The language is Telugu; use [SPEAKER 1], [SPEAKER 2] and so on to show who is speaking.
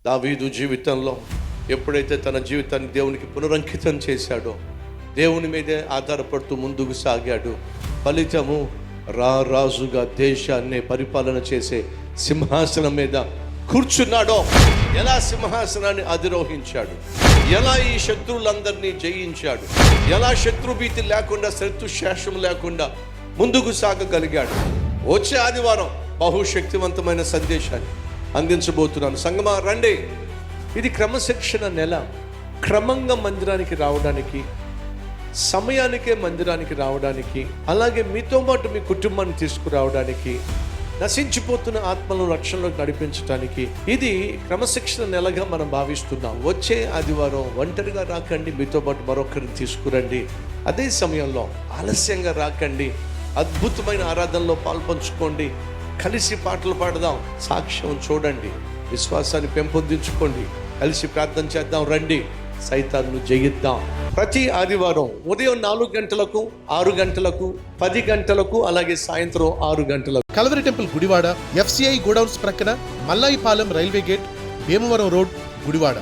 [SPEAKER 1] దావీదు జీవితంలో ఎప్పుడైతే తన జీవితాన్ని దేవునికి పునరంకితం చేశాడో, దేవుని మీదే ఆధారపడుతూ ముందుకు సాగాడు, ఫలితము రాజుగా దేశాన్ని పరిపాలన చేసే సింహాసనం మీద కూర్చున్నాడో, ఎలా సింహాసనాన్ని అధిరోహించాడు, ఎలా ఈ శత్రువులందరినీ జయించాడు, ఎలా శత్రుభీతి లేకుండా, శత్రు శేషం లేకుండా ముందుకు సాగగలిగాడు. వచ్చే ఆదివారం బహుశక్తివంతమైన సందేశాన్ని అందించబోతున్నాను. సంగమా రండి. ఇది క్రమశిక్షణ నెల. క్రమంగా మందిరానికి రావడానికి, సమయానికే మందిరానికి రావడానికి, అలాగే మీతో పాటు మీ కుటుంబాన్ని తీసుకురావడానికి, నశించిపోతున్న ఆత్మలను రక్షణలోకి నడిపించడానికి ఇది క్రమశిక్షణ నెలగా మనం భావిస్తున్నాం. వచ్చే ఆదివారం ఒంటరిగా రాకండి, మీతో పాటు మరొకరిని తీసుకురండి. అదే సమయంలో ఆలస్యంగా రాకండి, అద్భుతమైన ఆరాధనలో పాల్పంచుకోండి, కలిసి పాటలు పాడదాం, సాక్ష్యం చూడండి, విశ్వాసాన్ని పెంపొందించుకోండి, కలిసి ప్రార్థన చేద్దాం. రండి, సైతాన్ను జయిద్దాం. ప్రతి ఆదివారం ఉదయం 4 గంటలకు, 6 గంటలకు, 10 గంటలకు, అలాగే సాయంత్రం 6 గంటలకు.
[SPEAKER 2] Calvary Temple Gudivada, FCI godowns ప్రక్కన, Mallayipalem railway gate, Bhimavaram road, Gudivada.